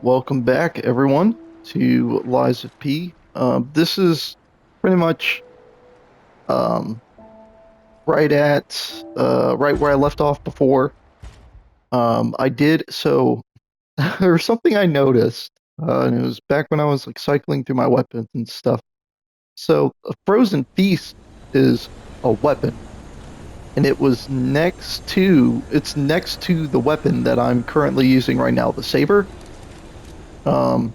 Welcome back, everyone, to Lies of P. This is pretty much um, right where I left off before. I did so. There was something I noticed, and it was back when I was like cycling through my weapons and stuff. So a frozen feast is a weapon, and it's next to the weapon that I'm currently using right now, the saber. Um,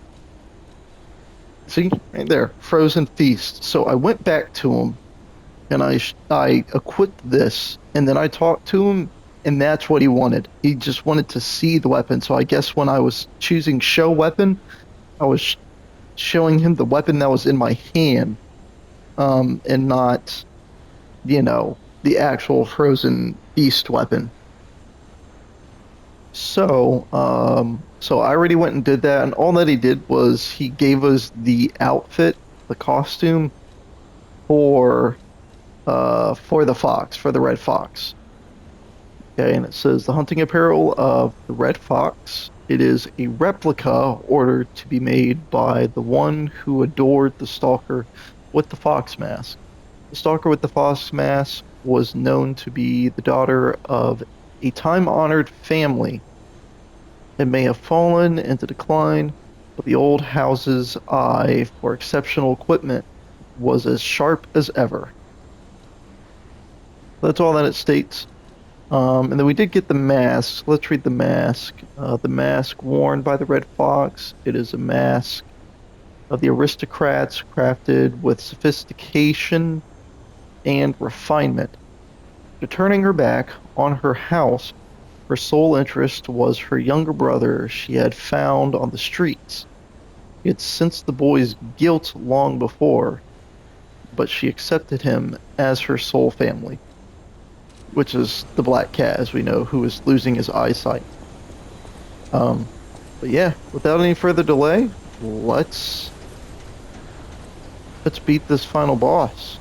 See, right there, frozen feast. So I went back to him and I equipped this, and then I talked to him, and that's what he wanted. He just wanted to see the weapon. So I guess when I was choosing show weapon, I was showing him the weapon that was in my hand, and not, the actual frozen feast weapon. So I already went and did that, and all that he did was he gave us the outfit, the costume for for the fox, for the red fox. Okay, and it says the hunting apparel of the red fox. It is a replica ordered to be made by the one who adored the stalker with the fox mask. The stalker with the fox mask was known to be the daughter of a time-honored family. It may have fallen into decline, but the old house's eye for exceptional equipment was as sharp as ever. That's all that it states. And then we did get the mask. Let's read the mask. The mask worn by the Red Fox. It is a mask of the aristocrats crafted with sophistication and refinement. To turning her back on her house, her sole interest was her younger brother she had found on the streets. She had sensed the boy's guilt long before, but she accepted him as her sole family, which is the Black Cat, as we know, who is losing his eyesight. Um, but yeah, without any further delay, let's let's beat this final boss.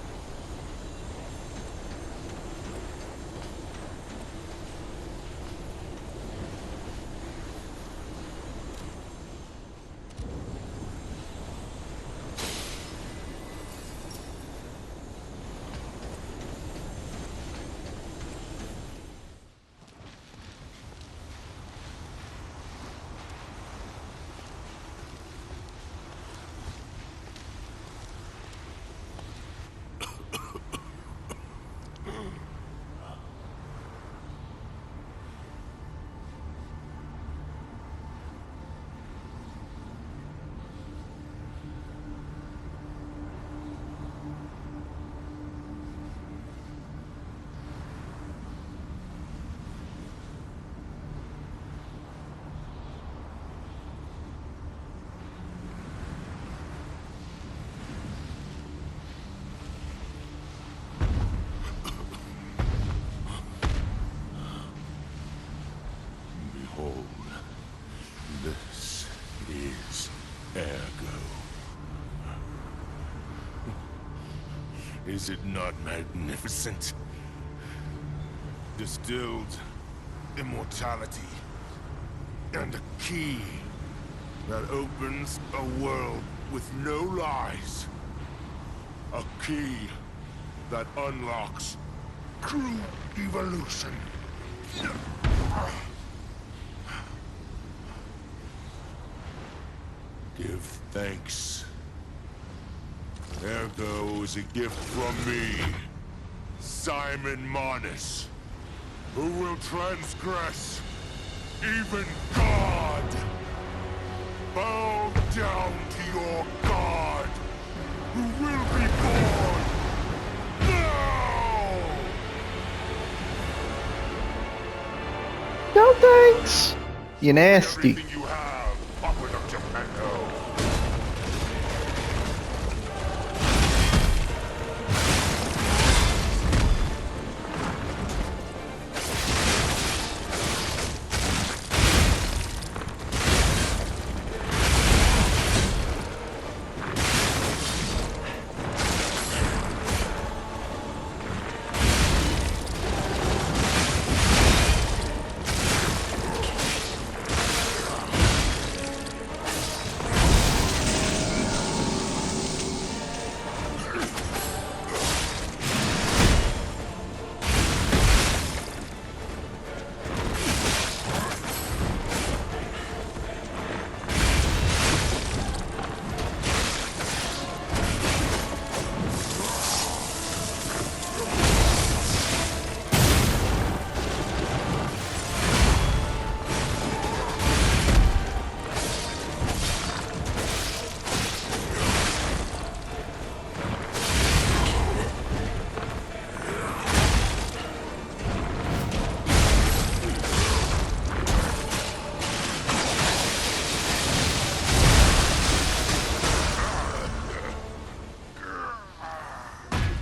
Behold, this is Ergo. Is it not magnificent? Distilled immortality and a key that opens a world with no lies. A key that unlocks true evolution. Give thanks. Ergo is a gift from me, Simon Marnus, who will transgress even God. Bow down to your God, who will be born now! No thanks. You nasty. Everything you have, offer up Geppetto.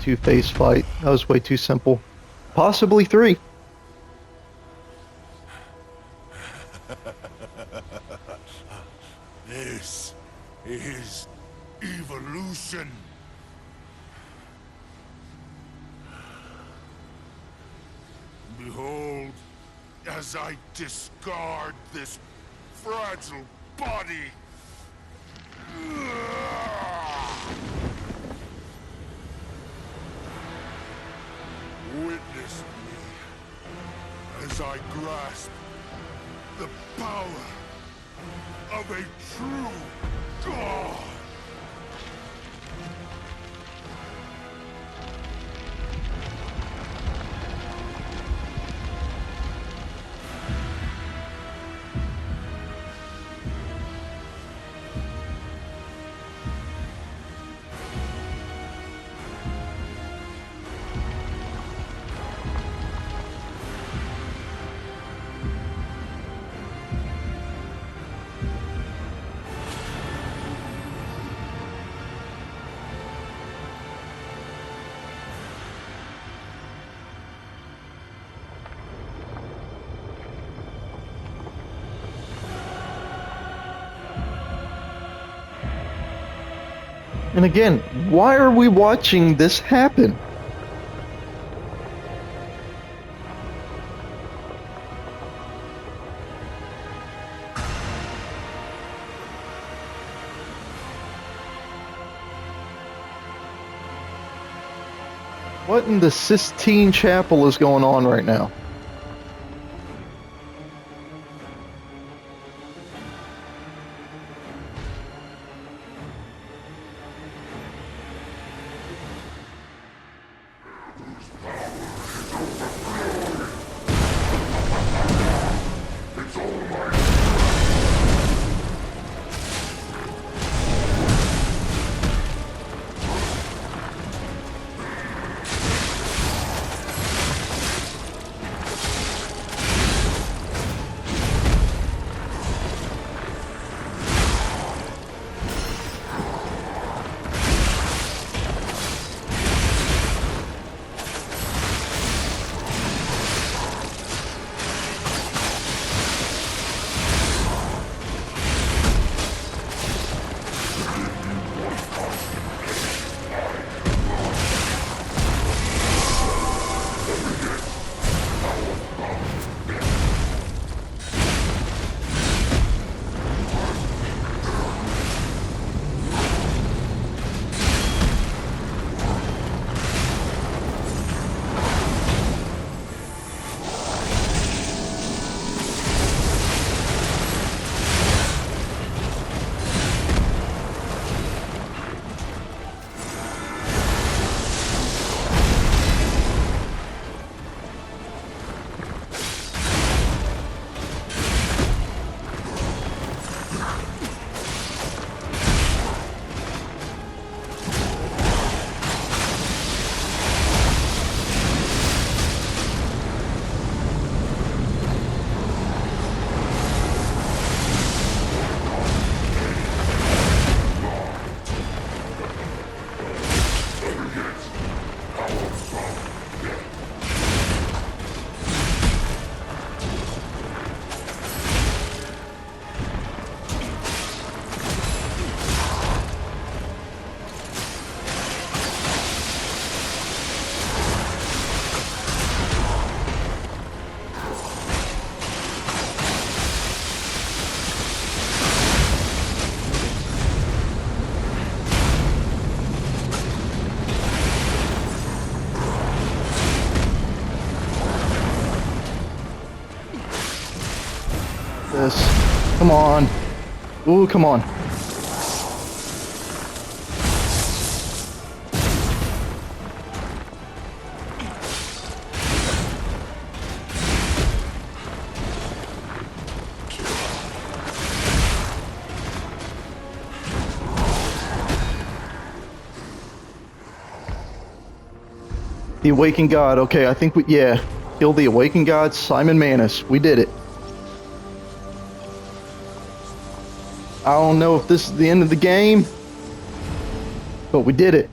two-face fight. That was way too simple. Possibly 3. This is evolution. Behold, as I discard this fragile body. Witness me as I grasp the power of a true god. And again, why are we watching this happen? What in the Sistine Chapel is going on right now? This. Come on. Ooh, come on. The Awakened God. Okay, I think yeah. Kill the Awakened God, Simon Manus. We did it. I don't know if this is the end of the game, but we did it.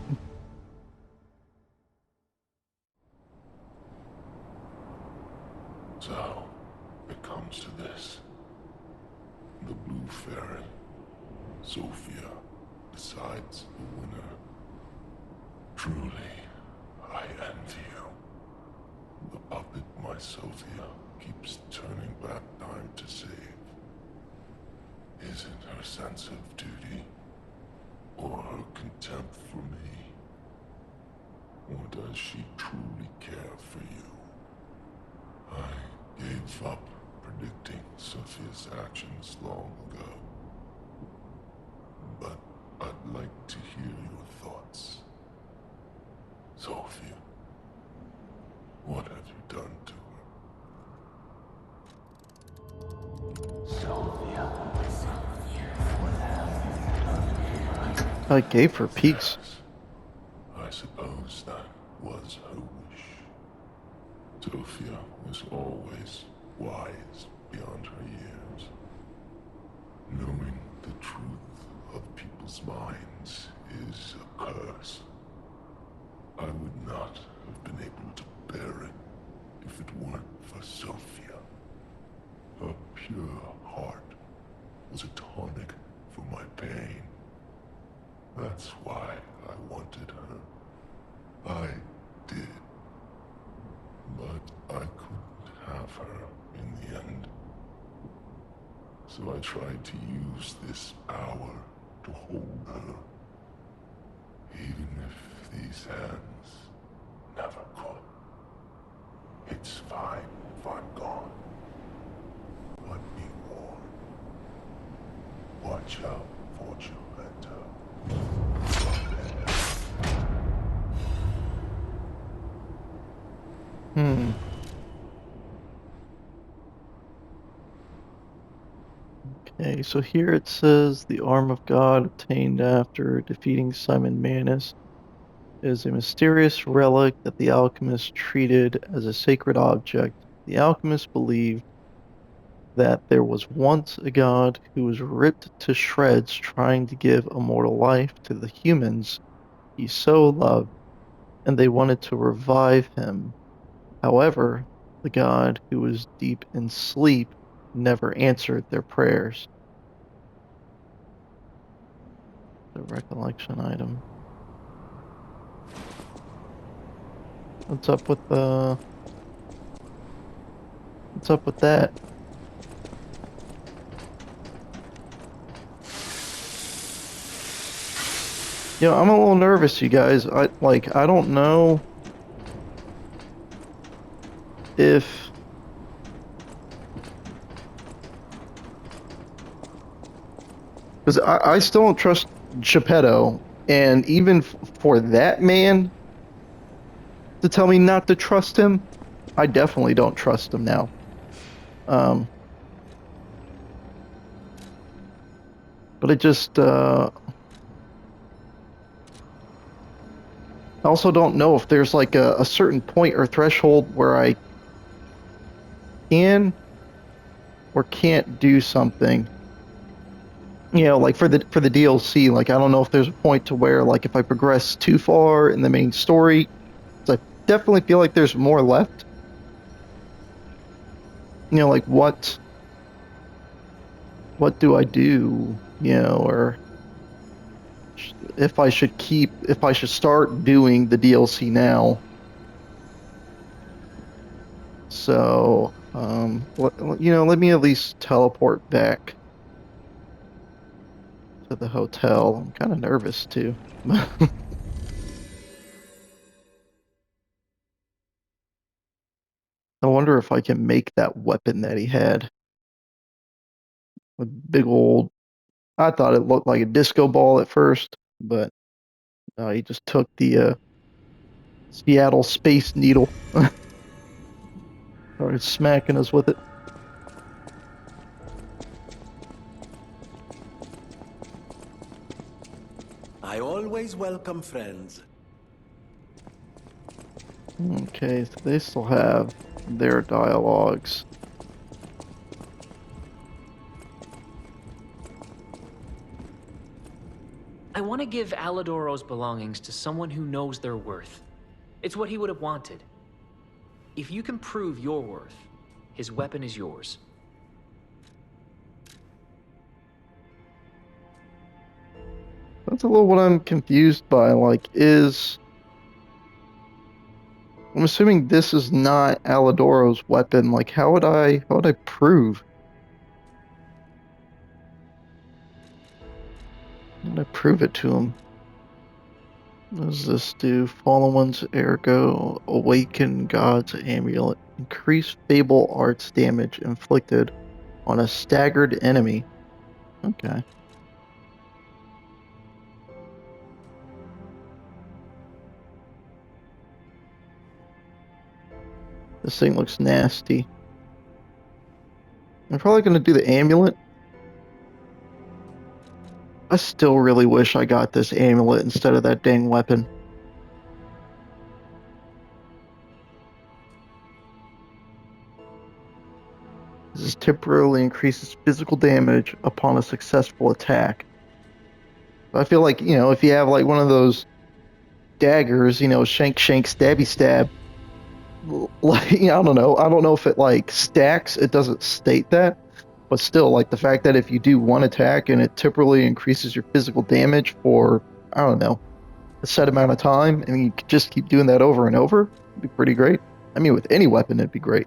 you, Fairy. Sophia decides the winner. Truly, I envy you. The puppet my Sophia keeps turning back time to save. Is it her sense of duty, or her contempt for me? Or does she truly care for you? I gave up predicting Sophia's actions long ago. But I'd like to hear your thoughts. Sophia, what have you done to her? Sophia. I gave her peace. Yes, I suppose that was her wish. Sophia was always wise beyond her years. Knowing the truth of people's minds is a curse. I would not have been able to bear it if it weren't for Sophia. Her pure heart was a tonic for my pain. That's why I wanted her. I did. But I couldn't have her in the end. So I tried to use this power to hold her. Even if these hands never could. It's fine if I'm gone. But be warned. Watch out for Geppetto. Okay, so here it says the arm of God obtained after defeating Simon Manus is a mysterious relic that the alchemist treated as a sacred object. The alchemist believed that there was once a god who was ripped to shreds trying to give immortal life to the humans he so loved, and they wanted to revive him. However, the god, who was deep in sleep, never answered their prayers. The recollection item. What's up with what's up with that? You know, I'm a little nervous, you guys. I don't know if because I still don't trust Geppetto, and even for that man to tell me not to trust him, I definitely don't trust him now. But it just I also don't know if there's like a certain point or threshold where I can or can't do something. You know, like for the DLC, like I don't know if there's a point to where like if I progress too far in the main story, 'cause I definitely feel like there's more left. You know, like what do I do? You know, or if I should start doing the DLC now. So, let me at least teleport back to the hotel. I'm kind of nervous too. I wonder if I can make that weapon that he had. A big old. I thought it looked like a disco ball at first, but he just took the Seattle Space Needle. Started smacking us with it. I always welcome friends. Okay, so they still have their dialogues. I want to give Alidoro's belongings to someone who knows their worth. It's what he would have wanted. If you can prove your worth, his weapon is yours. That's a little what I'm confused by. Like, I'm assuming this is not Alidoro's weapon. Like, how would I prove? How would I prove it to him? What does this do? Fallen One's Ergo, Awaken God's Amulet. Increase Fable Arts damage inflicted on a staggered enemy. Okay. This thing looks nasty. I'm probably going to do the amulet. I still really wish I got this amulet instead of that dang weapon. This temporarily increases physical damage upon a successful attack. I feel like, if you have like one of those daggers, shank, shank, stabby, stab, like, I don't know. I don't know if it like stacks. It doesn't state that. But still, like the fact that if you do one attack and it temporarily increases your physical damage for, I don't know, a set amount of time, and you could just keep doing that over and over, it'd be pretty great. I mean, with any weapon, it'd be great.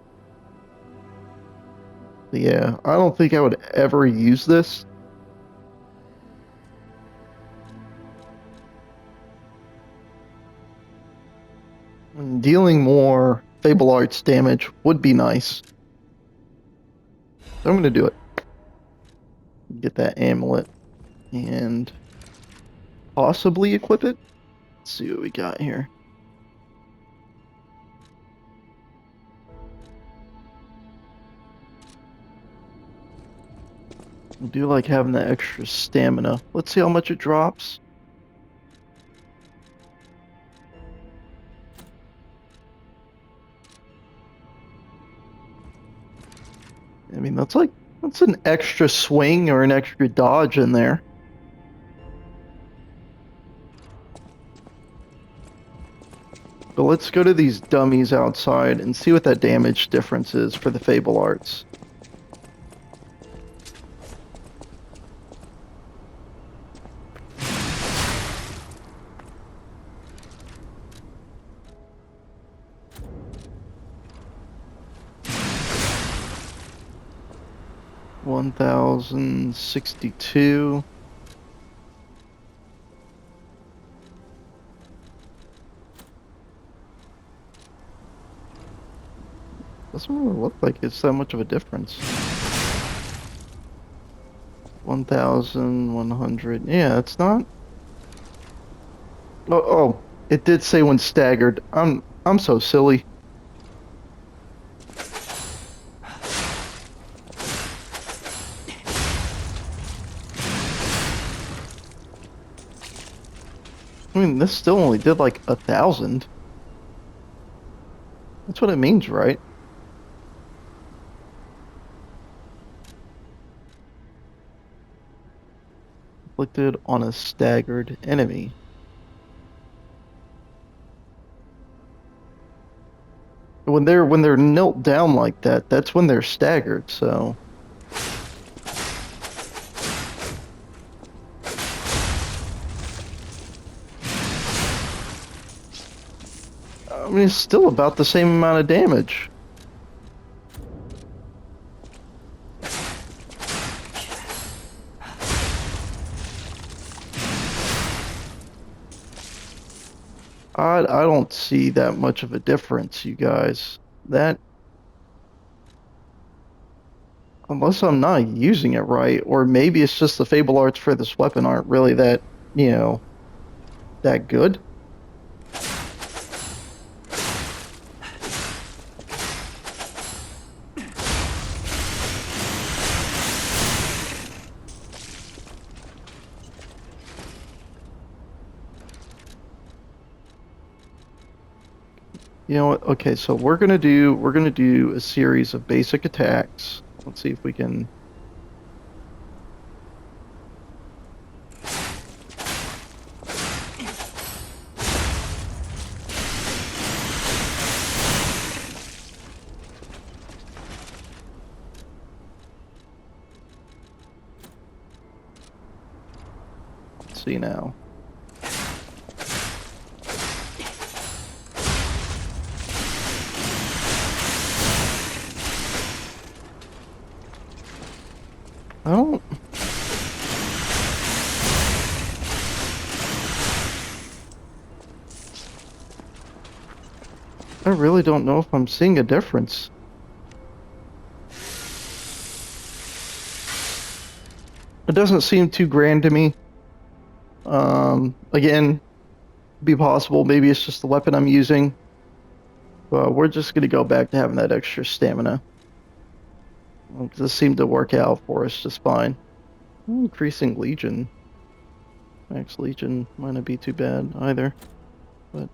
But yeah, I don't think I would ever use this. And dealing more Fable Arts damage would be nice. So I'm going to do it. Get that amulet and possibly equip it. Let's see what we got here. I do like having that extra stamina. Let's see how much it drops. I mean, that's an extra swing or an extra dodge in there. But let's go to these dummies outside and see what that damage difference is for the Fable Arts. $1,062. Doesn't really look like it's that much of a difference. 1,100. Yeah, it's not. Oh, it did say when staggered. I'm so silly. I mean, this still only did like 1,000. That's what it means, right? Inflicted on a staggered enemy. When they're knelt down like that, that's when they're staggered, so. I mean, it's still about the same amount of damage. I don't see that much of a difference, you guys. That, unless I'm not using it right, or maybe it's just the Fable Arts for this weapon aren't really that, that good. You know what? Okay, so we're gonna do a series of basic attacks. Let's see if we can. Let's see now. I don't. I really don't know if I'm seeing a difference. It doesn't seem too grand to me. Again, be possible. Maybe it's just the weapon I'm using. But we're just gonna go back to having that extra stamina. This seemed to work out for us just fine. Increasing Legion. Max Legion might not be too bad either. But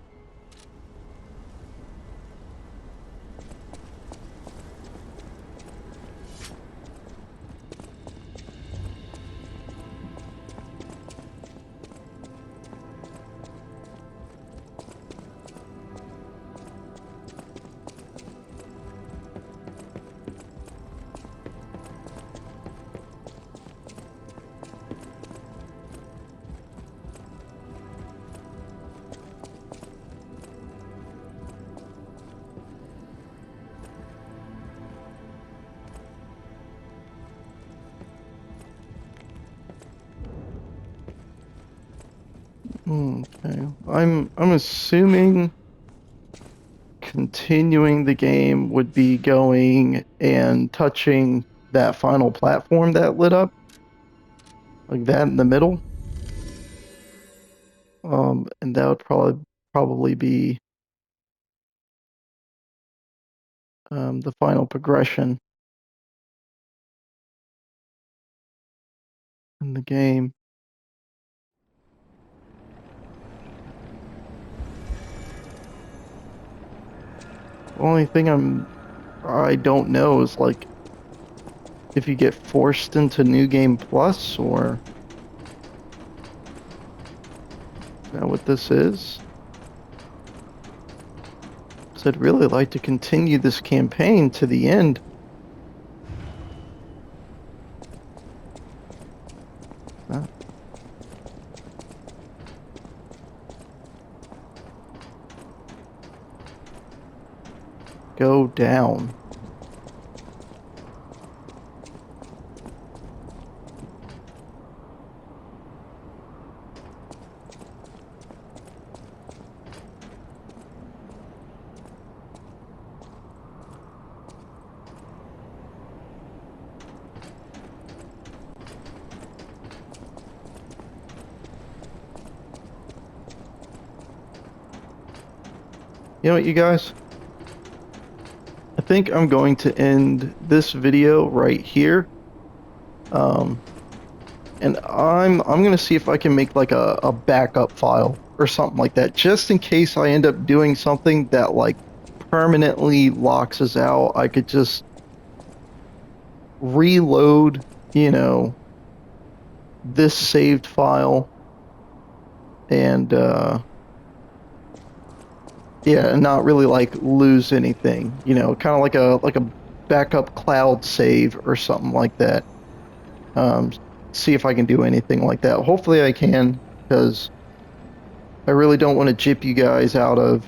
okay. I'm assuming continuing the game would be going and touching that final platform that lit up. Like that in the middle. And that would probably be the final progression in the game. The only thing I don't know is like if you get forced into New Game Plus or is that what this is? 'Cause I'd really like to continue this campaign to the end. Uh, Go down. You know what, you guys? I think I'm going to end this video right here. And I'm gonna see if I can make like a backup file or something like that, just in case I end up doing something that like permanently locks us out. I could just reload, this saved file and yeah, and not really like lose anything, kind of like a backup cloud save or something like that. Um, See if I can do anything like that. Hopefully I can, because I really don't want to jip you guys out of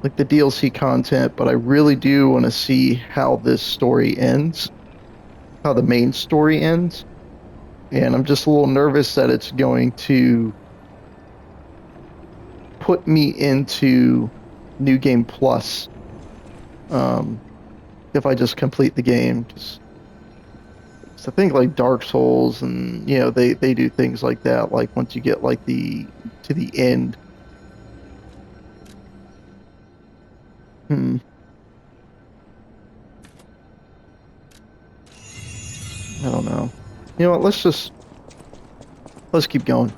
like the DLC content, but I really do want to see how this story ends, how the main story ends. And I'm just a little nervous that it's going to put me into New Game Plus if I just complete the game. Just I think like Dark Souls and they do things like that, like once you get like to the end. I don't know. You know what, let's keep going.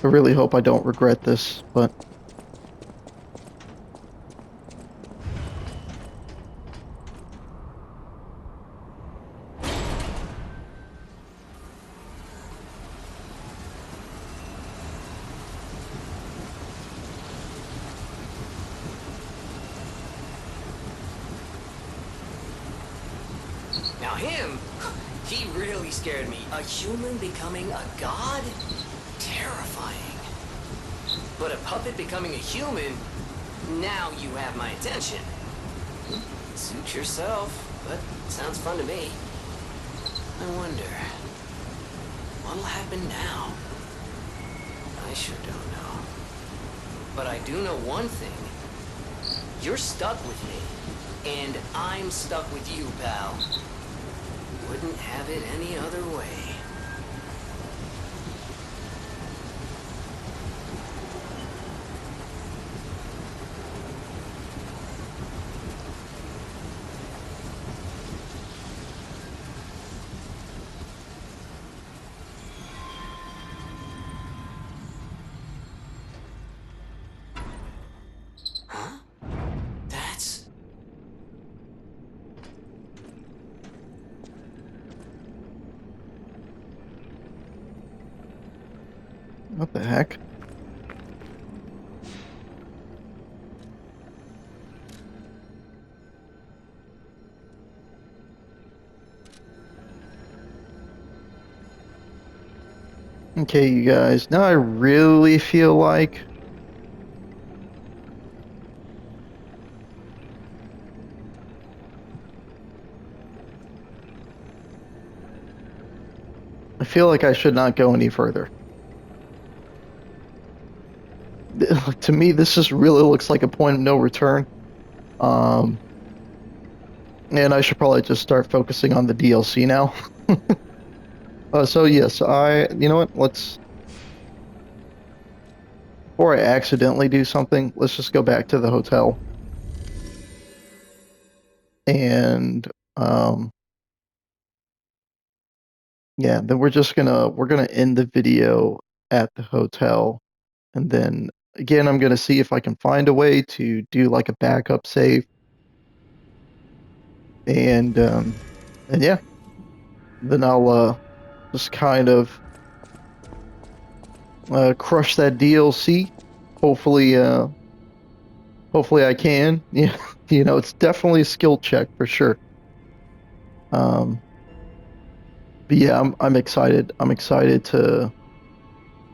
I really hope I don't regret this, but Now him, he really scared me. A human becoming a god? Terrifying. But a puppet becoming a human, now you have my attention. Suit yourself, but sounds fun to me. I wonder, what'll happen now? I sure don't know. But I do know one thing. You're stuck with me, and I'm stuck with you, pal. Wouldn't have it any other way. Huh? That's... What the heck? Okay, you guys, now I really feel like I should not go any further. To me, this just really looks like a point of no return. Um, and I should probably just start focusing on the DLC now. So yes, you know what, before I accidentally do something, let's just go back to the hotel. And, yeah, then we're gonna end the video at the hotel. And then, again, I'm gonna see if I can find a way to do like a backup save. And yeah, then I'll, just kind of crush that DLC. Hopefully, hopefully I can. Yeah, you know, it's definitely a skill check for sure. But yeah, I'm excited. I'm excited to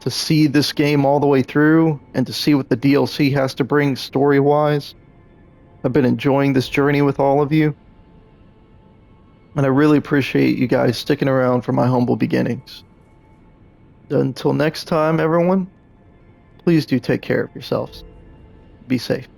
see this game all the way through and to see what the DLC has to bring story-wise. I've been enjoying this journey with all of you, and I really appreciate you guys sticking around for my humble beginnings. Until next time, everyone, please do take care of yourselves. Be safe.